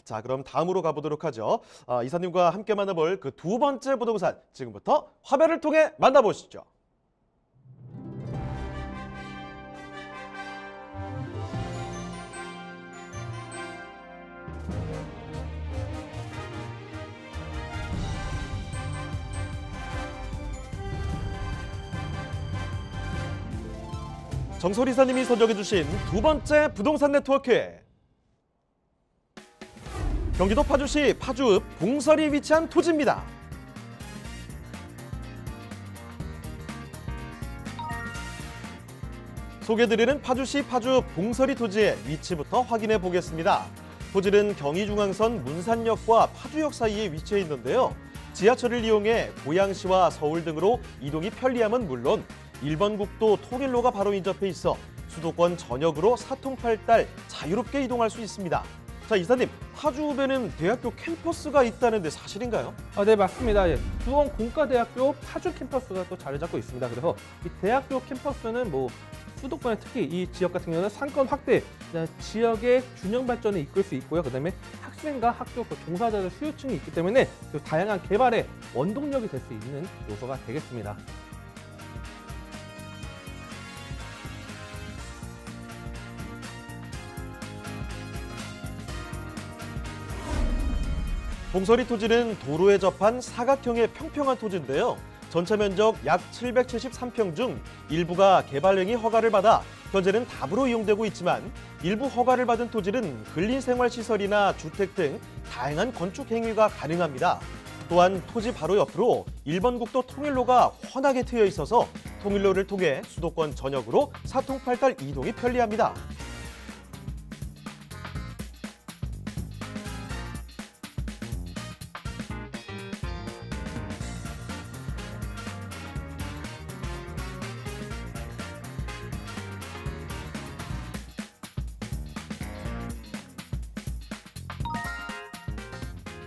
자, 그럼 다음으로 가보도록 하죠. 이사님과 함께 만나볼 그 두 번째 부동산, 지금부터 화면을 통해 만나보시죠. 정솔 이사님이 선정해주신 두 번째 부동산 네트워크. 경기도 파주시 파주읍 봉설이 위치한 토지입니다. 소개드리는 파주시 파주읍 봉설이 토지의 위치부터 확인해 보겠습니다. 토지는 경의중앙선 문산역과 파주역 사이에 위치해 있는데요. 지하철을 이용해 고양시와 서울 등으로 이동이 편리함은 물론 1번 국도 통일로가 바로 인접해 있어 수도권 전역으로 사통팔달 자유롭게 이동할 수 있습니다. 자, 이사님, 파주읍에는 대학교 캠퍼스가 있다는데 사실인가요? 네, 맞습니다. 예. 수원공과대학교 파주 캠퍼스가 또 자리 잡고 있습니다. 그래서 이 대학교 캠퍼스는 수도권에 특히 이 지역 같은 경우는 상권 확대, 지역의 균형 발전을 이끌 수 있고요. 그다음에 학생과 학교 종사자들 수요층이 있기 때문에 다양한 개발의 원동력이 될 수 있는 요소가 되겠습니다. 봉설이 토지는 도로에 접한 사각형의 평평한 토지인데요. 전체 면적 약 773평 중 일부가 개발행위 허가를 받아 현재는 답으로 이용되고 있지만 일부 허가를 받은 토지는 근린생활시설이나 주택 등 다양한 건축 행위가 가능합니다. 또한 토지 바로 옆으로 1번 국도 통일로가 훤하게 트여 있어서 통일로를 통해 수도권 전역으로 사통팔달 이동이 편리합니다.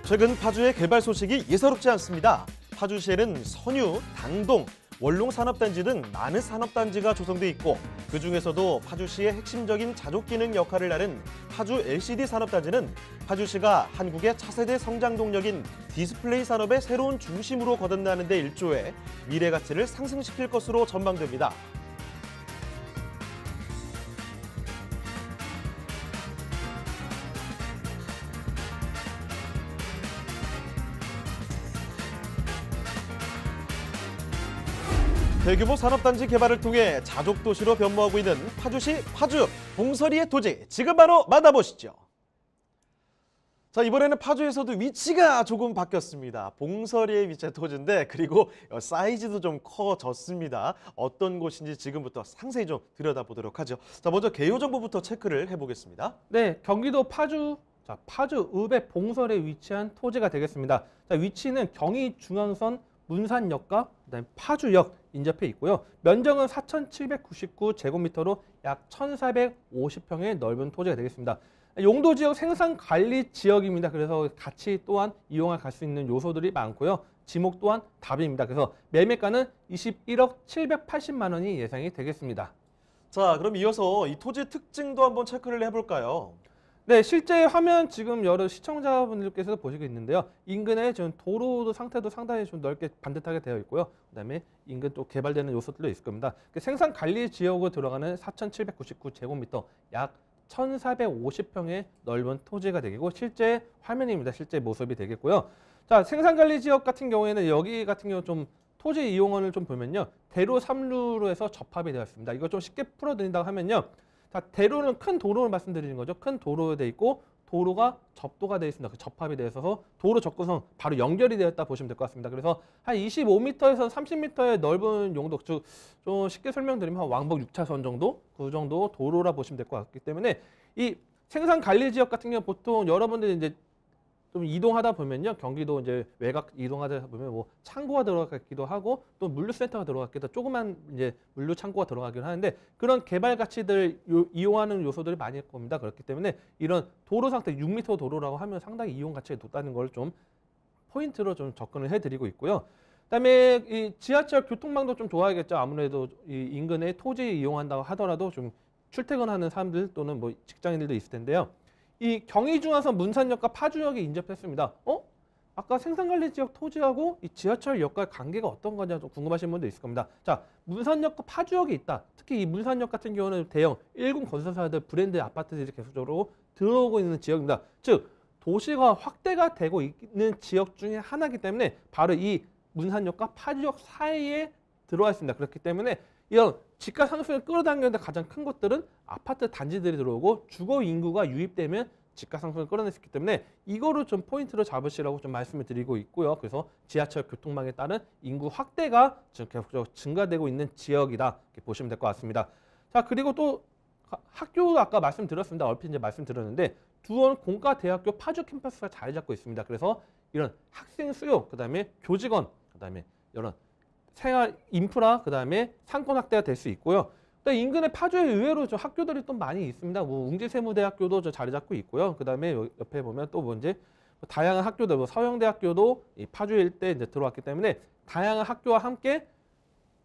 최근 파주의 개발 소식이 예사롭지 않습니다. 파주시에는 선유, 당동, 원롱산업단지 등 많은 산업단지가 조성돼 있고 그중에서도 파주시의 핵심적인 자족기능 역할을 하는 파주 LCD 산업단지는 파주시가 한국의 차세대 성장 동력인 디스플레이 산업의 새로운 중심으로 거듭나는 데 일조해 미래 가치를 상승시킬 것으로 전망됩니다. 대규모 산업단지 개발을 통해 자족도시로 변모하고 있는 파주시 파주읍 봉설이의 토지, 지금 바로 만나보시죠. 자, 이번에는 파주에서도 위치가 조금 바뀌었습니다. 봉설이에 위치한 토지인데 그리고 사이즈도 좀 커졌습니다. 어떤 곳인지 지금부터 상세히 좀 들여다보도록 하죠. 자, 먼저 개요 정보부터 체크를 해보겠습니다. 네, 경기도 파주읍의 봉설에 위치한 토지가 되겠습니다. 자, 위치는 경의중앙선 문산역과 그다음에 파주역 인접해 있고요. 면적은 4,799제곱미터로 약 1,450평의 넓은 토지가 되겠습니다. 용도지역 생산관리지역입니다. 그래서 가치 또한 이용할 수 있는 요소들이 많고요. 지목 또한 답입니다. 그래서 매매가는 21억 780만 원이 예상이 되겠습니다. 자, 그럼 이어서 이 토지의 특징도 한번 체크를 해볼까요? 네, 실제 화면 지금 여러 시청자분들께서 보시고 있는데요. 인근에 지금 도로 상태도 상당히 좀 넓게 반듯하게 되어 있고요. 그다음에 인근 또 개발되는 요소들도 있을 겁니다. 생산 관리 지역으로 들어가는 4,799제곱미터, 약 1,450평의 넓은 토지가 되겠고 실제 화면입니다. 실제 모습이 되겠고요. 자, 생산 관리 지역 같은 경우에는 여기 같은 경우 좀 토지 이용원을 좀 보면요. 대로 3루로 해서 접합이 되어 있습니다. 이거 좀 쉽게 풀어드린다고 하면요. 자, 대로는 큰 도로를 말씀드리는 거죠. 큰 도로에 돼 있고 도로가 접도가 되어 있습니다. 접합이 되어 있어서 도로 접근성 바로 연결이 되었다 보시면 될 것 같습니다. 그래서 한 25m에서 30m의 넓은 용도, 즉 좀 쉽게 설명드리면 왕복 6차선 정도, 그 정도 도로라 보시면 될 것 같기 때문에 이 생산 관리 지역 같은 경우 보통 여러분들이 이제 좀 이동하다 보면요. 경기도 이제 외곽 이동하다 보면 창고가 들어가기도 하고 또 물류센터가 들어가기도 하고 조그만 이제 물류 창고가 들어가기도 하는데 그런 개발 가치들 이용하는 요소들이 많을 겁니다. 그렇기 때문에 이런 도로 상태 6m 도로라고 하면 상당히 이용 가치가 높다는 걸 좀 포인트로 좀 접근을 해드리고 있고요. 그다음에 이 지하철 교통망도 좀 좋아야겠죠. 아무래도 이 인근에 토지 이용한다고 하더라도 좀 출퇴근하는 사람들 또는 직장인들도 있을 텐데요. 이 경의중앙선 문산역과 파주역이 인접했습니다. 아까 생산관리지역 토지하고 이 지하철역과의 관계가 어떤 거냐 좀 궁금하신 분도 있을 겁니다. 자, 문산역과 파주역이 있다. 특히 이 문산역 같은 경우는 대형 1군 건설사들 브랜드 아파트들이 계속적으로 들어오고 있는 지역입니다. 즉 도시가 확대가 되고 있는 지역 중에 하나이기 때문에 바로 이 문산역과 파주역 사이에 들어와 있습니다. 그렇기 때문에 이런 집가 상승을 끌어당기는 데 가장 큰 것들은 아파트 단지들이 들어오고 주거 인구가 유입되면 집가 상승을 끌어낼 수 있기 때문에 이거를 좀 포인트로 잡으시라고 좀 말씀을 드리고 있고요. 그래서 지하철 교통망에 따른 인구 확대가 지금 계속적으로 증가되고 있는 지역이다 이렇게 보시면 될 것 같습니다. 자, 그리고 또 학교도 아까 말씀드렸습니다. 얼핏 이제 말씀드렸는데 두원 공과대학교 파주 캠퍼스가 자리 잡고 있습니다. 그래서 이런 학생 수요, 그다음에 교직원, 그다음에 이런 생활 인프라, 그다음에 상권 확대가 될 수 있고요. 또 인근에 파주에 의외로 저 학교들이 또 많이 있습니다. 뭐 웅지세무대학교도 저 자리 잡고 있고요. 그다음에 옆에 보면 또 뭔지 다양한 학교들, 뭐 서영대학교도 이 파주 일대 이제 들어왔기 때문에 다양한 학교와 함께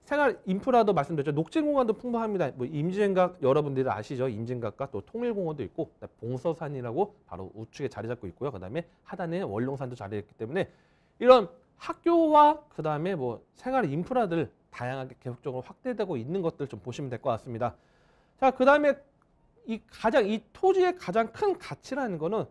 생활 인프라도 말씀드렸죠. 녹지공간도 풍부합니다. 뭐 임진각 여러분들이 아시죠? 임진각과 또 통일공원도 있고 봉서산이라고 바로 우측에 자리 잡고 있고요. 그다음에 하단에 원룡산도 자리 잡기 때문에 이런 학교와 그다음에 뭐 생활 인프라들 다양하게 계속적으로 확대되고 있는 것들 좀 보시면 될 것 같습니다. 자, 그다음에 이 토지의 가장 큰 가치라는 거는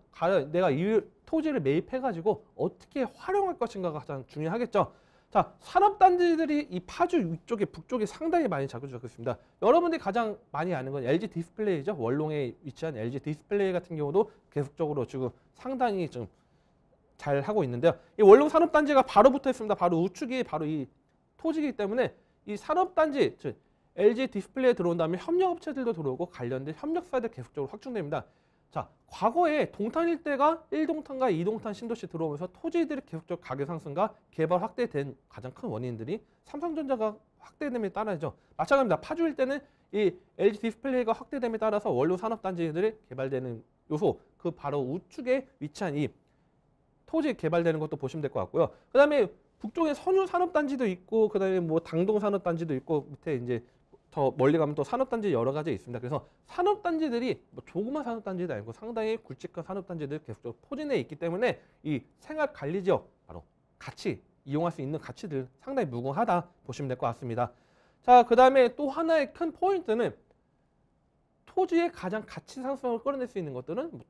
내가 이 토지를 매입해가지고 어떻게 활용할 것인가가 가장 중요하겠죠. 자, 산업단지들이 이 파주 위쪽에 북쪽에 상당히 많이 자리 잡고 있습니다. 여러분들이 가장 많이 아는 건 LG 디스플레이죠. 원롱에 위치한 LG 디스플레이 같은 경우도 계속적으로 지금 상당히 좀 잘 하고 있는데요. 이 원롱 산업단지가 바로 붙어 있습니다. 바로 우측이 바로 이 토지이기 때문에 이 산업단지, 즉 LG 디스플레이에 들어온 다음에 협력업체들도 들어오고 관련된 협력사들 계속적으로 확충됩니다. 자, 과거에 동탄 일대가 1동탄과 2동탄 신도시 들어오면서 토지들이 계속적으로 가격 상승과 개발 확대된 가장 큰 원인들이 삼성전자가 확대됨에 따라죠. 마찬가지입니다. 파주 일대는 이 LG 디스플레이가 확대됨에 따라서 원로 산업단지들이 개발되는 요소, 그 바로 우측에 위치한 이 토지 개발되는 것도 보시면 될 것 같고요. 그다음에 북쪽에 선유 산업단지도 있고, 그다음에 뭐 당동 산업단지도 있고, 밑에 이제 더 멀리 가면 또 산업단지 여러 가지 있습니다. 그래서 산업단지들이 뭐 조그만 산업단지도 아니고 상당히 굵직한 산업단지들이 계속적으로 포진해 있기 때문에 이 생활관리지역 바로 같이 이용할 수 있는 가치들 상당히 무궁하다 보시면 될 것 같습니다. 자, 그다음에 또 하나의 큰 포인트는 토지의 가장 가치 상승을 끌어낼 수 있는 것들은 뭐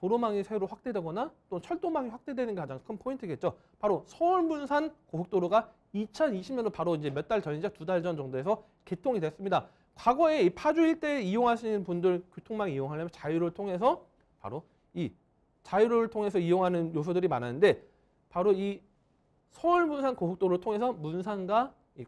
도로망이 새로 확대되거나 또 철도망이 확대되는 게 가장 큰 포인트겠죠. 바로 서울 문산 고속도로가 2020년도 바로 이제 몇 달 전이죠. 2달 전 정도에서 개통이 됐습니다. 과거에 이 파주 일대 이용하시는 분들 교통망 이용하려면 자유를 통해서 바로 이 자유를 통해서 이용하는 요소들이 많았는데 바로 이 서울 문산 고속도로를 통해서 문산과 이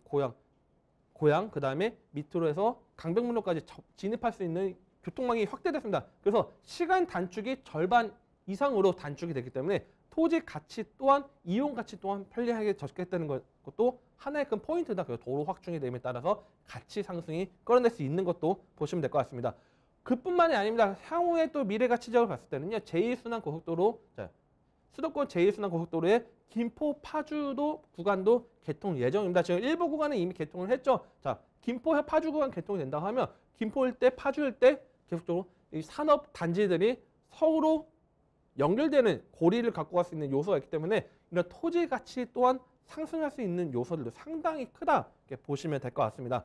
고양 그다음에 밑으로 해서 강변북로까지 진입할 수 있는 교통망이 확대됐습니다. 그래서 시간 단축이 절반 이상으로 단축이 되기 때문에 토지 가치 또한 이용 가치 또한 편리하게 적겠다는 것도 하나의 큰 포인트다. 그리고 도로 확충이 됨에 따라서 가치 상승이 끌어낼 수 있는 것도 보시면 될 것 같습니다. 그뿐만이 아닙니다. 향후에 또 미래 가치적으로 봤을 때는요. 제2순환 고속도로, 수도권 제2순환 고속도로의 김포 파주도 구간도 개통 예정입니다. 지금 일부 구간은 이미 개통을 했죠. 자, 김포 파주 구간 개통이 된다고 하면 김포 일대, 파주 일대 계속적으로 이 산업 단지들이 서로 연결되는 고리를 갖고 갈 수 있는 요소가 있기 때문에 이런 토지 가치 또한 상승할 수 있는 요소들도 상당히 크다 이렇게 보시면 될 것 같습니다.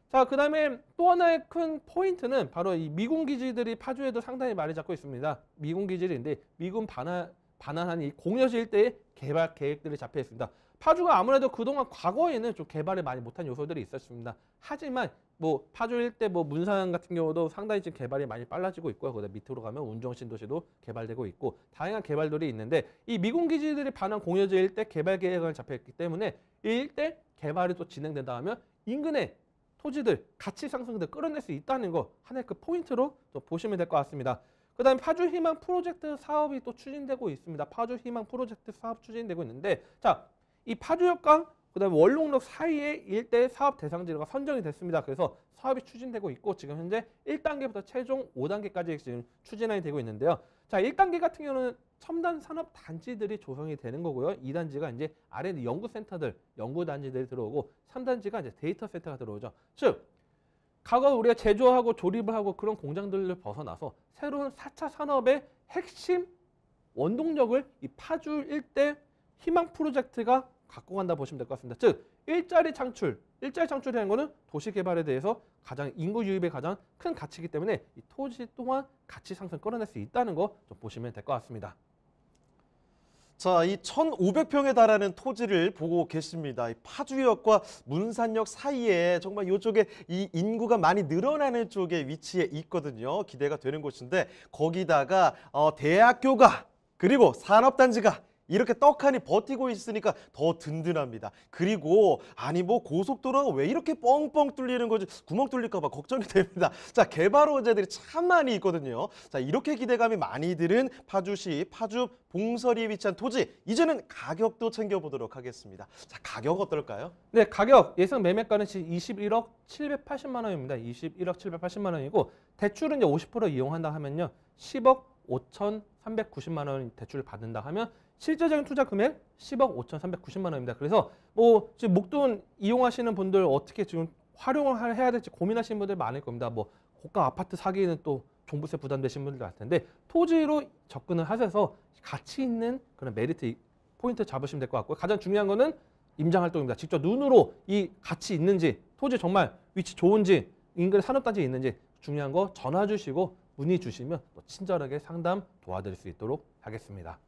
자, 그다음에 또 하나의 큰 포인트는 바로 이 미군 기지들이 파주에도 상당히 많이 잡고 있습니다. 미군 기지인데 미군 반환한 이 공여지 일대의 개발 계획들이 잡혀 있습니다. 파주가 아무래도 그동안 과거에는 좀 개발을 많이 못한 요소들이 있었습니다. 하지만 뭐 파주 일대 뭐 문산 같은 경우도 상당히 지금 개발이 많이 빨라지고 있고요. 그다음 밑으로 가면 운정 신도시도 개발되고 있고 다양한 개발들이 있는데 이 미군 기지들이 반환 공여지 일대 개발 계획을 잡혀 있기 때문에 이 일대 개발이 또 진행된다 하면 인근의 토지들 가치 상승을 끌어낼 수 있다는 거 하나의 그 포인트로 또 보시면 될 것 같습니다. 그다음에 파주 희망 프로젝트 사업이 또 추진되고 있습니다. 파주 희망 프로젝트 사업 추진되고 있는데 자, 이 파주역과 그다음에 원롱역 사이에 일대 사업 대상지가 선정이 됐습니다. 그래서 사업이 추진되고 있고 지금 현재 1단계부터 최종 5단계까지 지금 추진이 되고 있는데요. 자, 1단계 같은 경우는 첨단 산업 단지들이 조성이 되는 거고요. 2단지가 이제 아래 연구센터들, 연구단지들이 들어오고 3단지가 이제 데이터 센터가 들어오죠. 즉 과거 우리가 제조하고 조립을 하고 그런 공장들을 벗어나서 새로운 4차 산업의 핵심 원동력을 이 파주 일대 희망 프로젝트가 갖고 간다 보시면 될 것 같습니다. 즉 일자리 창출이라는 거는 도시 개발에 대해서 가장 인구 유입에 가장 큰 가치이기 때문에 이 토지 또한 가치 상승 끌어낼 수 있다는 거 좀 보시면 될 것 같습니다. 자, 이 1,500평에 달하는 토지를 보고 계십니다. 이 파주역과 문산역 사이에 정말 이쪽에 이 인구가 많이 늘어나는 쪽에 위치해 있거든요. 기대가 되는 곳인데 거기다가 대학교가 그리고 산업단지가 이렇게 떡하니 버티고 있으니까 더 든든합니다. 그리고 아니 뭐 고속도로가 왜 이렇게 뻥뻥 뚫리는 거지? 구멍 뚫릴까 봐 걱정이 됩니다. 자, 개발 호재들이 참 많이 있거든요. 자, 이렇게 기대감이 많이 드는 파주시 파주 봉서리에 위치한 토지. 이제는 가격도 챙겨보도록 하겠습니다. 자, 가격 어떨까요? 네, 가격 예상 매매가는 21억 780만 원입니다. 21억 780만 원이고 대출은 이제 50% 이용한다 하면요. 10억 5,390만 원 대출을 받는다 하면 실제적인 투자 금액 10억 5,390만 원입니다. 그래서 뭐 지금 목돈 이용하시는 분들 어떻게 지금 활용을 해야 될지 고민하시는 분들 많을 겁니다. 뭐 고가 아파트 사기에는 또 종부세 부담되시는 분들 같을 텐데 토지로 접근을 하셔서 가치 있는 그런 메리트 포인트 잡으시면 될 것 같고요. 가장 중요한 거는 임장 활동입니다. 직접 눈으로 이 가치 있는지 토지 정말 위치 좋은지 인근에 산업단지에 있는지 중요한 거 전화 주시고 문의 주시면 또 친절하게 상담 도와드릴 수 있도록 하겠습니다.